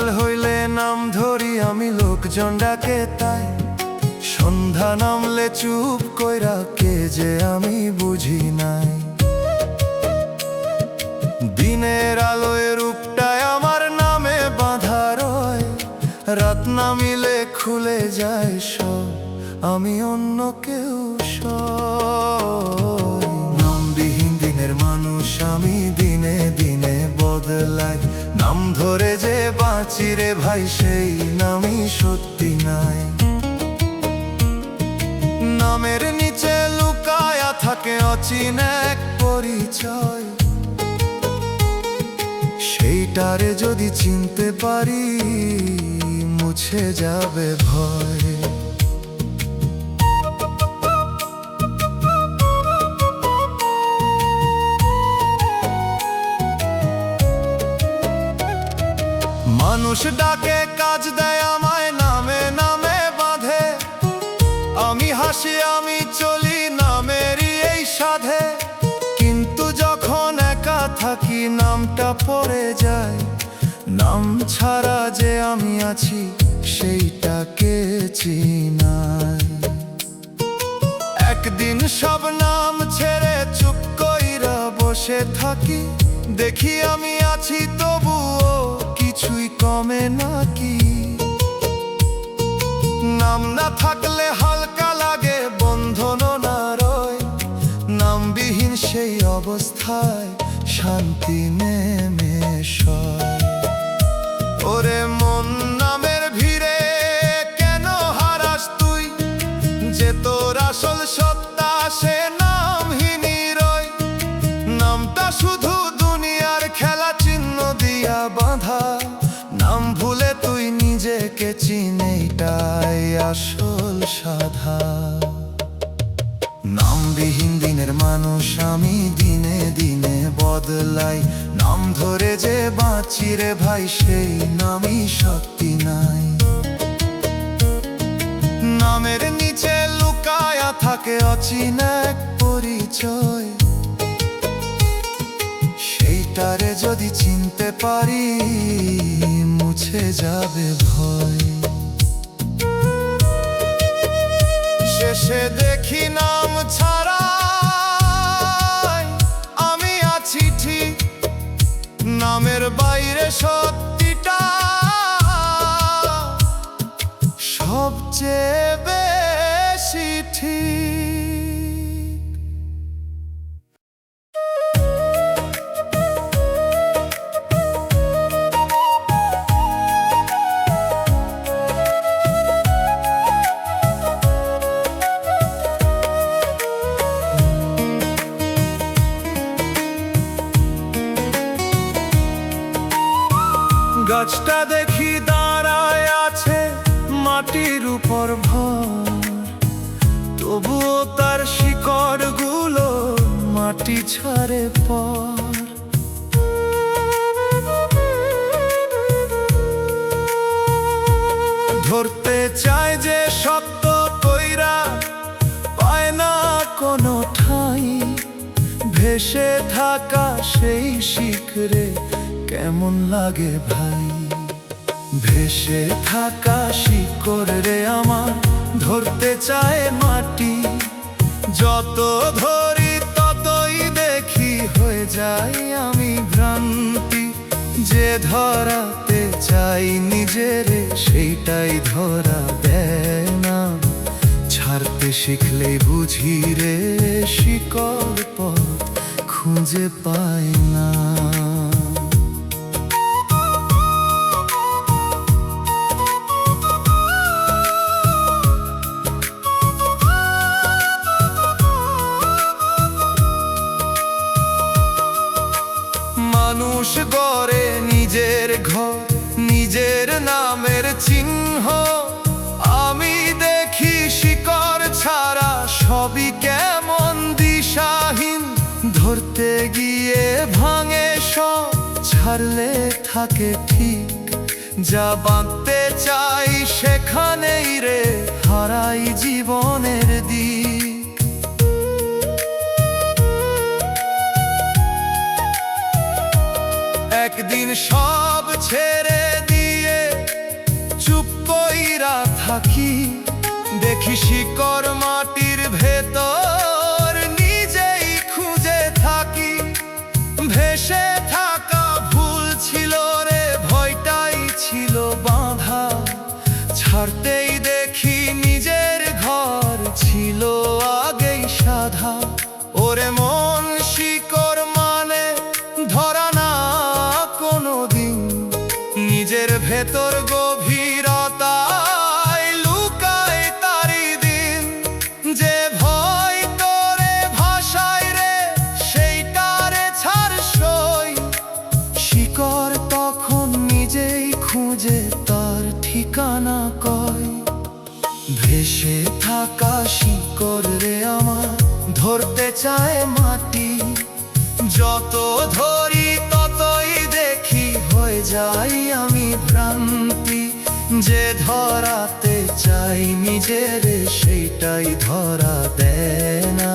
সকাল হইলে নাম ধরি আমি, লোকজন ডাকে তাই। সন্ধ্যা নামলে চুপ কইরা কে যে আমি বুঝি নাই। দিনের আলোয় রূপটায় আমার নামে বাঁধা রয়, রাত নামিলে খুলে যায় সব, আমি অন্য কেউ সয়। নামবিহীন দিনের মানুষ আমি, দিনে দিনে বদলাই। নাম ধরে যে বাঁচি রে ভাই, সেই নামই সত্যি নাই। নামের নিচে লুকায়া থাকে অচিন এক পরিচয়, সেইটারে যদি চিনতে পারি মুছে যাবে ভয়। মানুষ ডাকে কাজ দেয় আমায়, নামে নামে বাঁধে। আমি হাসি আমি চলি নামেরই এই সাধে, কিন্তু যখন একা থাকি নামটা পড়ে যায়। নাম ছাড়া যে আমি আছি সেইটাকে চিনাই। একদিন সব নাম ছেড়ে চুপ কইরা বসে থাকি, দেখি আমি আছি তবুও কিছুই কমে নাকি। নাম না থাকলে হালকা লাগে, বন্ধনও না রয়। নামবিহীন সেই অবস্থায় শান্তি নেমে সয়। ওরে মন নামের ভিড়ে কেন হারাস তুই, যে তোর আসল সত্তা সে নামহীনই রয়। নামটা শুধু দুনিয়ার খেলা, চিহ্ন দিয়া বাঁধা। নাম ভুলে তুই নিজেকে চিনে, এটাই আসল সাধা। নামবিহীন দিনের মানুষ আমি, দিনে দিনে বদলাই। নাম ধরে যে বাঁচি রে ভাই, সেই নামই শক্তি নাই। নামের নিচে লুকায়া থাকে অচিন এক পরিচয়, সেইটারে যদি চিনতে পারি মুছে যাবে ভয়। শেষে দেখি নাম ছাড়া আমি আছি ঠিক, নামের বাইরে সত্যিটা সবচেয়ে বেশি ঠিক। গাছটা দেখি দাঁড়ায় আছে মাটির উপর ভর, তবুও তার শিকড়গুলো মাটি ছাড়ে পর। ধরতে চায় যে শক্ত কইরা, পায় না কোনো ঠাঁই। ভেসে থাকা সেই শিখরে কেমন লাগে ভাই। ভেসে থাকা শিকড় রে আমার, ধরতে চায় মাটি। যত ধরি ততই দেখি হয়ে যাই আমি ভ্রান্তি। যে ধরাতে চাই নিজেরে, সেইটাই ধরা দেয় না। ছাড়তে শিখলেই বুঝি রে, শিকড় পথ খুঁজে পায় না। মানুষ গড়ে নিজের ঘর, নিজের নামের চিহ্ন। আমি দেখি শিকড় ছাড়া সবই কেমন দিশাহীন। ধরতে গিয়ে ভাঙে সব, ছাড়লে থাকে ঠিক। যা বাঁধতে চাই সেখানেই রে হারাই জীবনের দিক। একদিন সব ছেড়ে দিয়ে দেখি শিকড় মাটির ভেতর নিজেই খুঁজে থাকি। ভেসে থাকা ভুল ছিল রে, ভয়টাই ছিল বাঁধা। ছাড়তেই দেখি নিজের ঘর ছিল আগেই সাধা। ওরে মন, শিকড় মানে ধরা না কোনোদিন। নিজের ভেতর গভীরতায় লুকায় তারি দিন। যে ভয় তোরে ভাষায় রে, সেইটারে ছাড় সই। শিকড় তখন নিজেই খুঁজে তার ঠিকানা কয়। ভেসে থাকা শিকড় রে আমার ধরতে চায় মাটি। যত ধরি ততই দেখি হয়ে যাই আমি ভ্রান্তি। যে ধরাতে চাই নিজের সেইটাই ধরা দেয় না।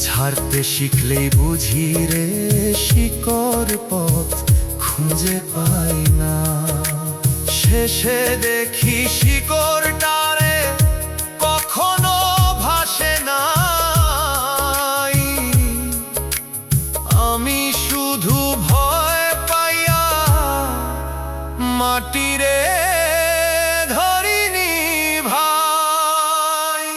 ছাড়তে শিখলেই বুঝি রে, শিকড় পথ খুঁজে পাই না। শেষে দেখি শিকড়টারে কখনো ভাসে নাই। আমি শুধু ভয় পাইয়া মাটিরে ধরিনি ভাই।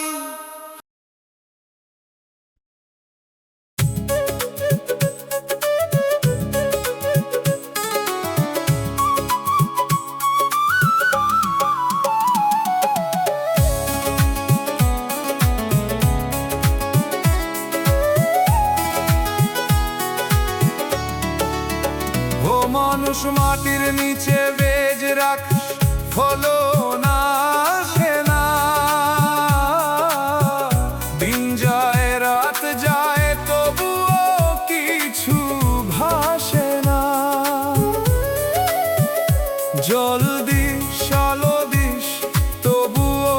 ও মানুষ, মাটির নিচে বেজ রাখ, ফলন আসে না। দিন যায় রাত যায় তবুও কিছু ভাসে না। জল দিস আলো দিস তবুও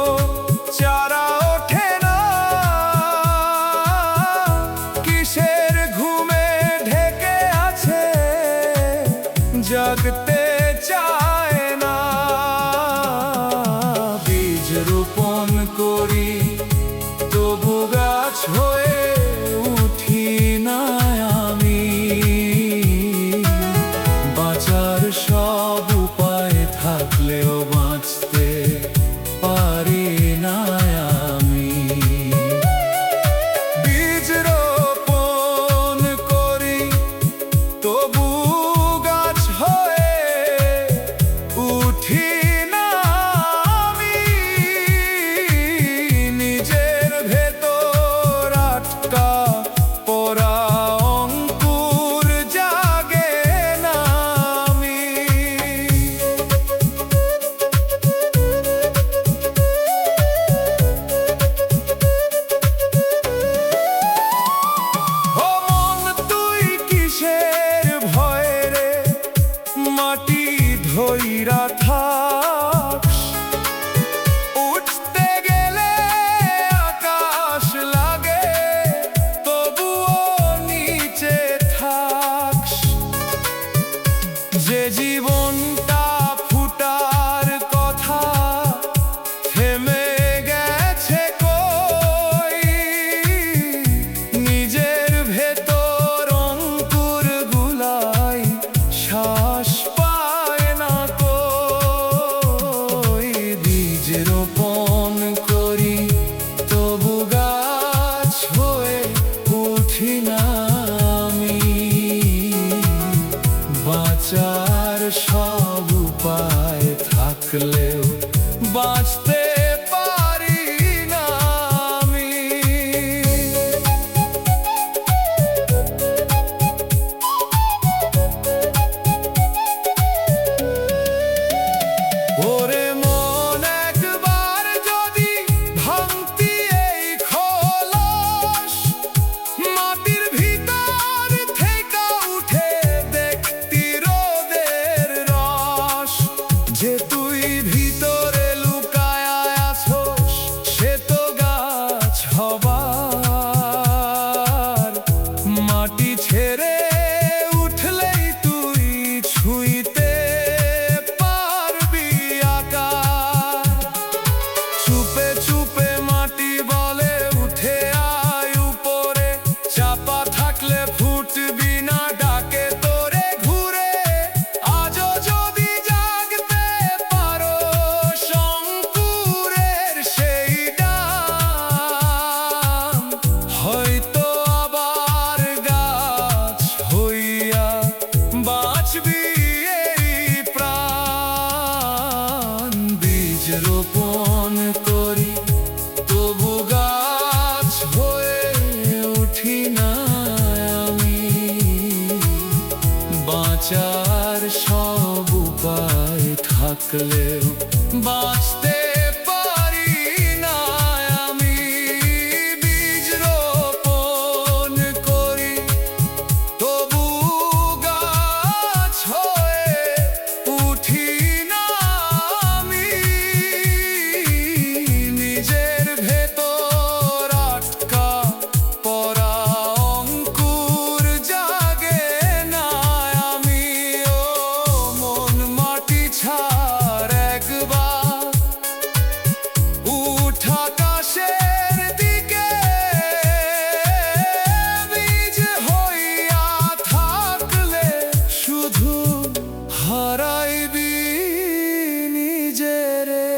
চারা ওঠে না। কিসের ঘুমে ঢেকে আছে, জাগতে চায় না। বীজ রোপণ করি তবু গাছ হয়ে উঠি না আমি। বাঁচার সব উপায় থাকলেও বাঁচতে পারি না আমি। বীজ রোপণ করি তবু গাছ হয়ে উঠি না আমি। নিজের ভেতর থাকলেও বাঁচতে পারি না আমি। বীজ রোপণ করি তবু গাছ হয়ে উঠি না আমি। নিজের ভেতর আটকা পড়া অঙ্কুর জাগে না আমি। ও মন মাটি ছাড় একবার উঠ আকাশের দিকে। বীজ হইয়া থাকলে শুধু হারাইবি নিজেরে।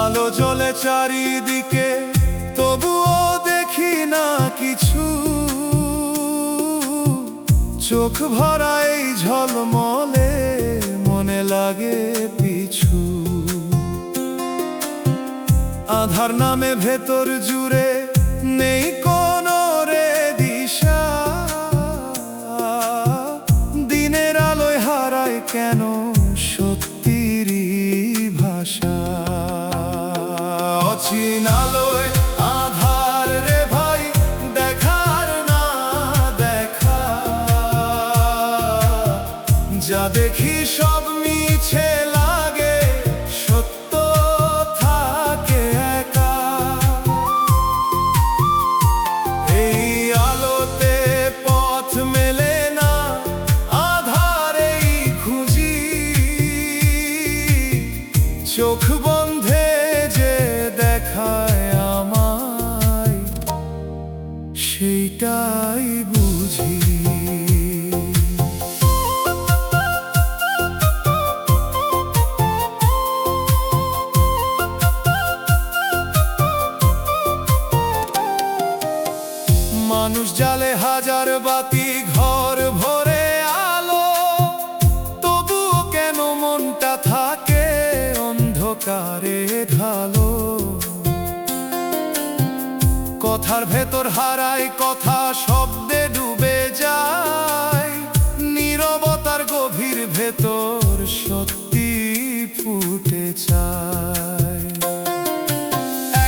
আলো জ্বলে চারিদিকে তবুও দেখি না কিছু। চোখ ভরা এই ঝলমলে মনে লাগে পিছু। আধার নামে ভেতর জুড়ে নেই কোনো রে দিশা। দিনের আলোয় হারায় কেন সত্যিরই ভাষা। অচিন আলোয় আধার রে ভাই, দেখার না দেখা। যা দেখি সব মিছে লাগে, সত্য থাকে একা। এই আলোতে পথ মেলে না, আধারেই খুঁজি। চোখ বন্ধে যে দেখায় আমায়, সেইটাই বুঝি। মানুষ জালে হাজার বাতি, ঘর ভরে আলো, তবু কেন মনটা থাকে অন্ধকারে ঢালো। কথার ভেতর হারায় কথা, শব্দে ডুবে যায়। নীরবতার গভীর ভেতর সত্যি ফুটে চায়।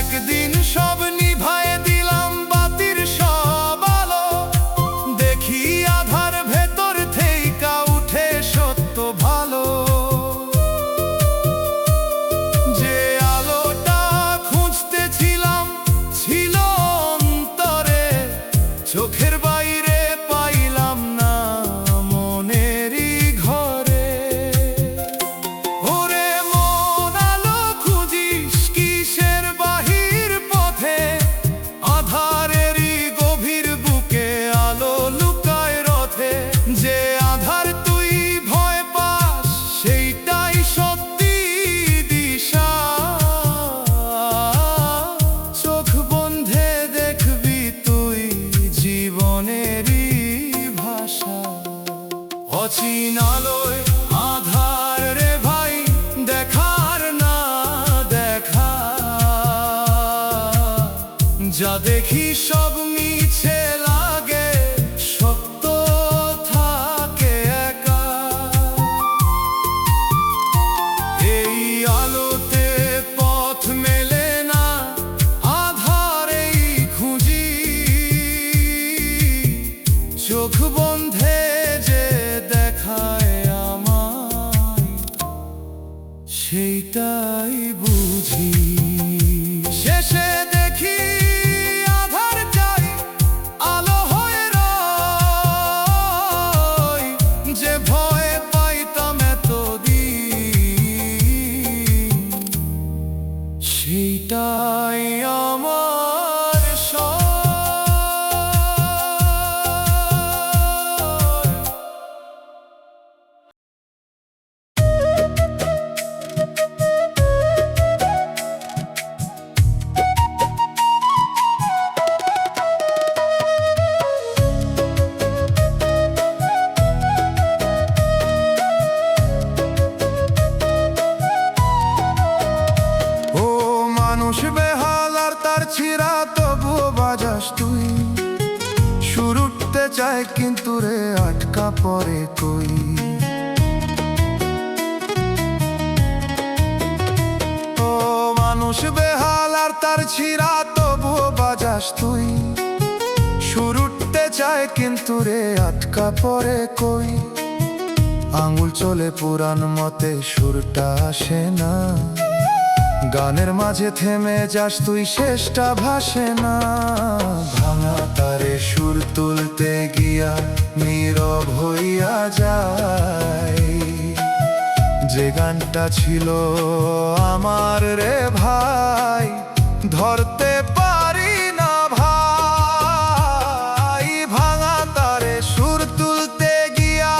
একদিন সব নিভায়ে দিলাম বাতির সব আলো। দেখি আধার ভেতর থেইকা উঠে সত্য ভালো। যে আলোটা খুঁজতেছিলাম ছিল অন্তরে, চোখের বাইরে পাইলাম না মনেরই ঘরে। ওরে মন আলো খুঁজিস কিসের বাহির পথে, আধারেরই গভীর বুকে আলো লুকায় রথে। যে আধার তুই ভয় পাস, সেইটাই সত্যি দিশা। চোখ বন্ধে দেখবি তুই জীবনেরই ভাষা। অচিন আলোয় আধার রে ভাই, দেখার না দেখা। যা দেখি সব মিছে লাগে, সত্য থাকে একা। এই আলোতে পথ মেলে না, আধারেই খুঁজি। চোখ বন্ধে যে দেখায় আমায়, সেইটাই বুঝি। শেষে দেখি আধার চাই তুই, সুর উঠতে চায় কিন্তু রে আটকা পড়ে কই। ও মানুষ বেহাল আর তার ছিঁড়া তবুও বাজাস তুই, সুর উঠতে চায় কিন্তু রে আটকা পড়ে কই। আঙুল চলে পুরান মতে সুরটা আসে না, গানের মাঝে থেমে যাস তুই শেষটা ভাসে না। ভাঙা তারে সুর তুলতে গিয়া নীরব হইয়া যায়, যে গানটা ছিল আমার রে ভাই ধরতে পারি না ভাই। ভাঙা তারে সুর তুলতে গিয়া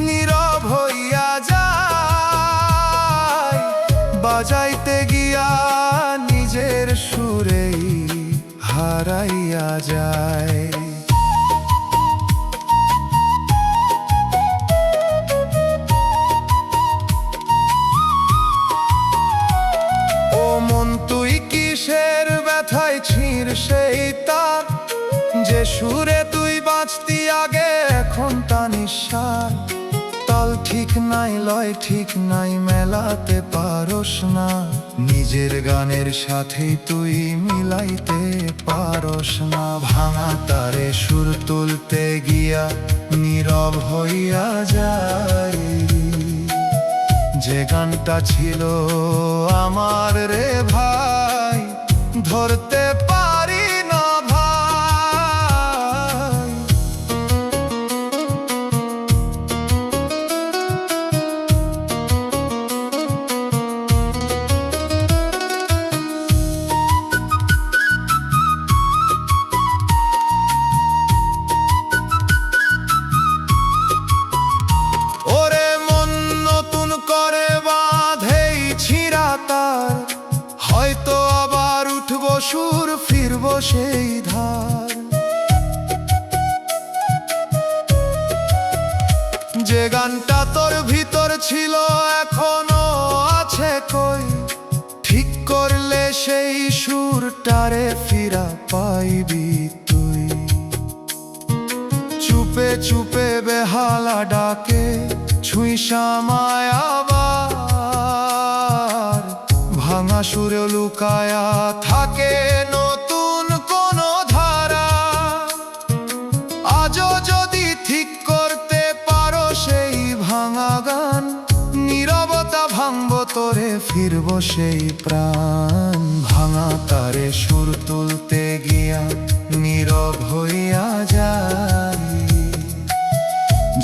নীরব হইয়া যায়, বাজাইতে গিয়া নিজের সুরেই হারাইয়া যায়। ও মন তুই কিসের ব্যথায় ছিঁড় সেই তার, যে সুরে তুই বাঁচতি আগে এখন তা নিঃশ্বাস। তাল ঠিক নাই লয় ঠিক নাই মেলাতে পারস না, নিজের গানের সাথেই তুই মিলাইতে পারস না। ভাঙা তারে সুর তুলতে গিয়া নীরব হইয়া যায়, যে গানটা ছিল আমার রে ভাই ধরতে পারি না ভাই। ওরে মন নতুন করে বাঁধেই ছিঁড়া তার, হয়তো আবার উঠবো সুর ফিরবো সেই ধার। যে গানটা তোর ভিতর ছিল এখনো আছে কই, ঠিক করলে সেই সুরটারে ফিরা পাইবি তুই। চুপে চুপে বেহালা ডাকে ছুঁই সামায় আবার, ভাঙা সুরে লুকায়া থাকে নতুন কোন ধারা। আজও যদি ঠিক করতে পারো সেই ভাঙা গান, নীরবতা ভাঙবো তোরে ফিরবো সেই প্রাণ। ভাঙা তারে সুর তুলতে গিয়া নীরব হইয়া যায়,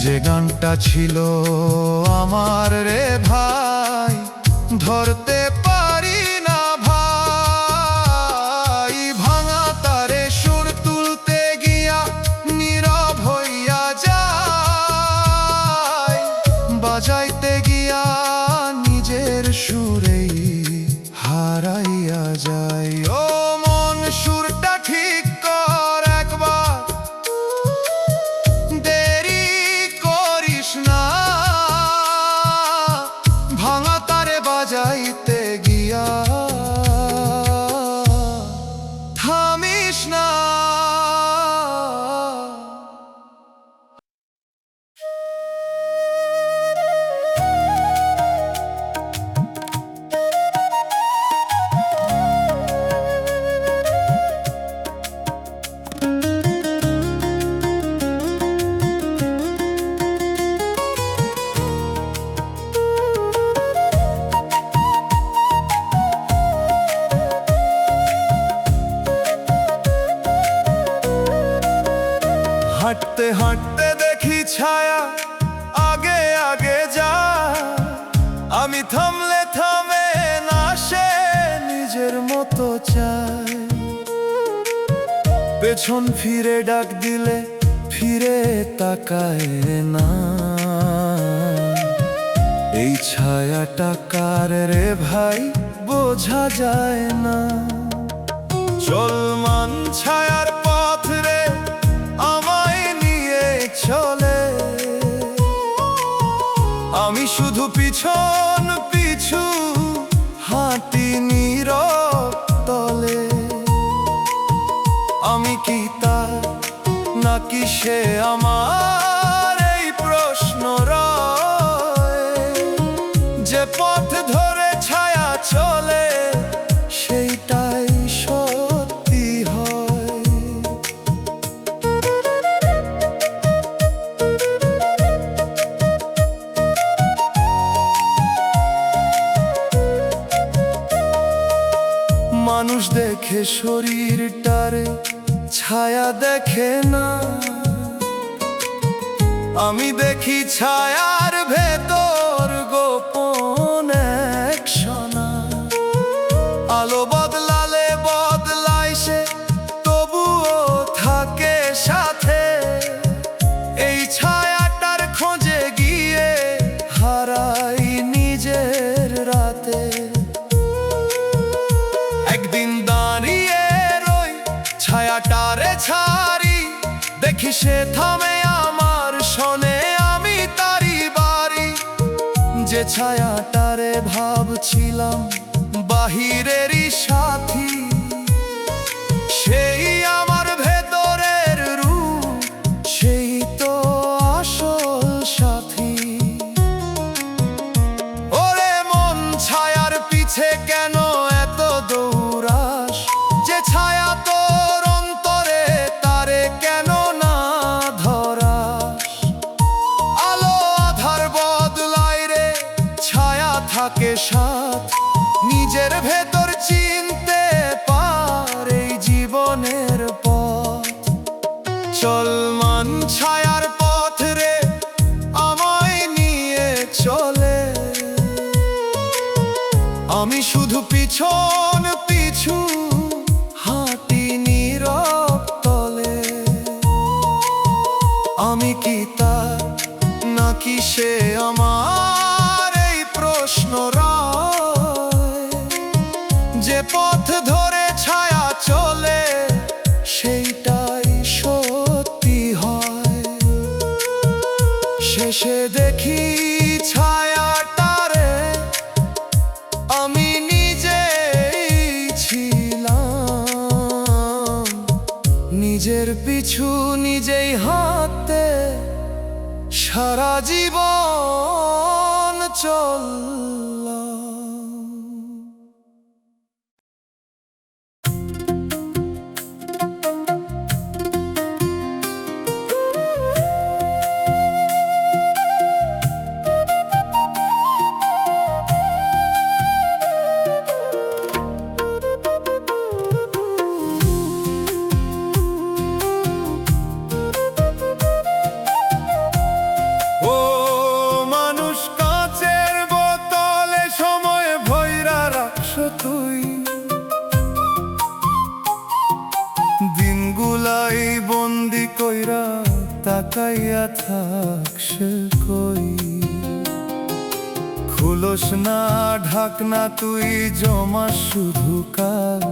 যে গানটা ছিল আমার রে ভাই ধরতে পারি না ভাই। ভাঙা তারে সুর তুলতে গিয়া নীরব হইয়া যায়, বাজাইতে গিয়া নিজের সুরেই হারাইয়া যায়। ও মন সুরটা ঠিক কর একবার, দেরি করিস না। ভাঙা তারে বাজাইতে গিয়া থামিস না। হাঁটতে হাঁটতে দেখি ছায়া আগে আগে যা, আমি থামলে থামে না সে নিজের মতো চায়। পেছন ফিরে ডাক দিলে ফিরে তাকায় না, এই ছায়াটা কার রে ভাই বোঝা যায় না। চলমান ছায়ার পথ রে আমায় নিয়ে চলে, আমি শুধু পিছন পিছু হাঁটি নীরব তলে। আমি কি তার নাকি সে আমার, এই প্রশ্ন রয়। যে পথ ধরে ছায়া চলে সেইটাই সত্যি হয়। মানুষ দেখে শরীরটারে, ছায়া দেখে না। আমি দেখি ছায়ার ভেতর গোপন এক সোনা। আলো বদলালে বদলায় সে, তবুও থাকে সাথে। এই ছায়াটার খোঁজে গিয়ে হারাই নিজের রাতে। একদিন দাঁড়িয়ে রই ছায়াটারে ছাড়ি, দেখি সে থামে আমার শোনে, আমি তারি বাড়ি। যে ছায়াটারে ভাবছিলাম বাহিরেরই সাথী, সেই আমার ভেতরের রূপ, সেই তো আসল সাথী। ওরে মন, ছায়ার পিছে কেন এত দৌড়াস? যে ছায়া তোর অন্তরে, তারে কেন না ধরাস? আলো আধার বদলায় রে, ছায়া থাকে সাথ। নিজের ভেতর চিনতে পারে জীবনের পথ। চলমান ছায়ার পথ রে, আমায় নিয়ে চলে। আমি শুধু পিছন পিছু হাঁটি নীরব তলে। আমি কি তার নাকি সে আমার, এই প্রশ্ন রয়। যে পথ ধরে ছায়া চলে সেইটাই সত্যি হয়। শেষে দেখি ছায়াটারে আমি নিজেই ছিলাম। নিজের পিছু নিজেই হাঁটতে সারা জীবন চললাম। ও মানুষ, কাচের বোতলে সময় ভইরা রাখছ তুই। দিনগুলাই বন্দি কইরা তাকাইয়া থাকস কই। খুলস না ঢাকনা তুই, জমা শুধু কাল।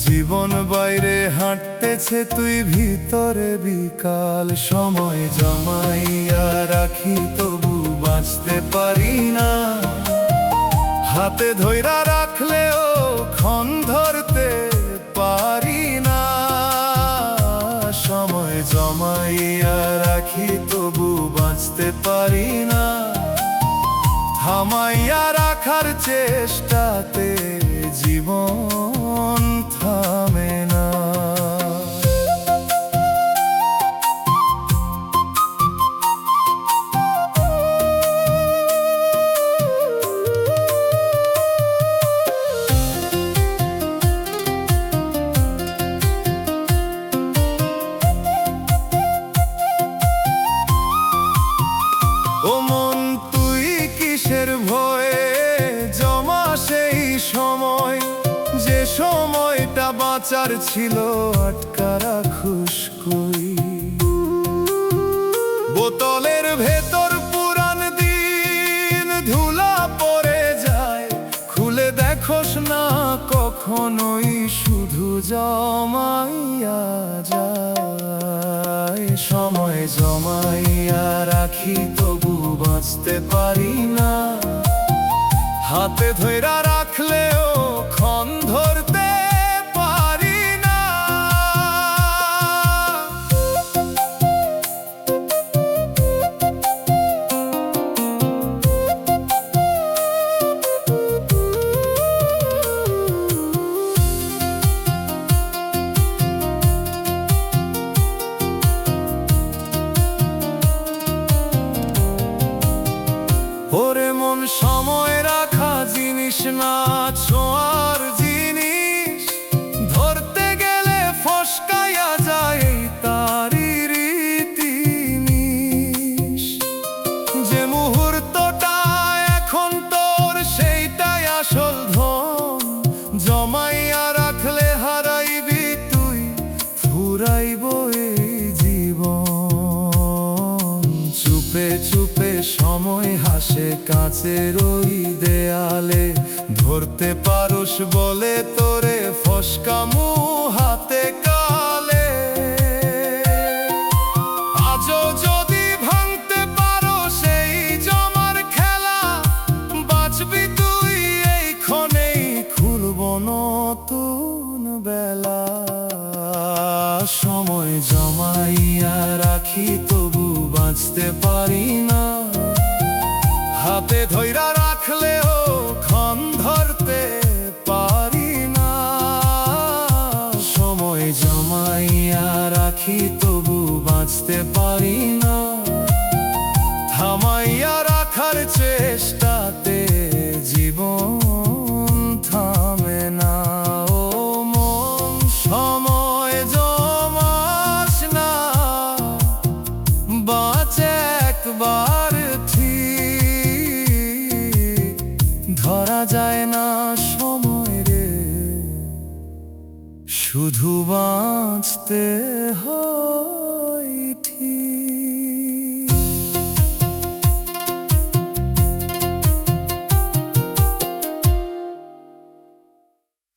জীবন বাইরে হাঁটতেছে, তুই ভিতরে বিকাল। সময় জমাইয়া রাখি, তবু বাঁচতে পারি না। হাতে ধইরা রাখলেও ক্ষণ ধরতে পারি না। সময় জমাইয়া রাখি, তবু বাঁচতে পারি না। থামাইয়া রাখার চেষ্টাতে জীবন থামে না। ও মন, তুই কিসের ভয়ে জমা সেই সময়, যে সময়টা বাঁচার ছিল আটকা রাখুস কই। বোতলের ভেতর পুরান দিন ধুলা পড়ে যায়, খুলে দেখোস না কখনোই, শুধু জমাইয়া যায়। সময় জমাইয়া রাখি, তবু বাঁচতে পারি না। হাতে ধইরা রাখলেও ক্ষণ ধরতে পারি না। ফুরাইব এই জীবন। চুপে চুপে সময় হাসে কাঁচের ওই দেয়ালে, ধরতে পারোস বলে তোরে ফসকামু হাতে কালে। আজও যদি ভাঙতে পারো সেই জমার খেলা, বাঁচবি তুই এই ক্ষণেই, খুলব নতুন বেলা। সময় জমাইয়া রাখি তবু বাঁচতে পারি না, হাতে ধইরা রাখলেও ক্ষণ ধরতে পারি না। সময় জমাইয়া রাখি তবু বাঁচতে পারি না, থামাইয়া রাখার চেষ্টাতে জীবন থামে না। ও মন সময় জমাস না, বাঁচে একবার ঠিক, ধরা যায় না সময় রে, শুধু বাঁচতে হয়।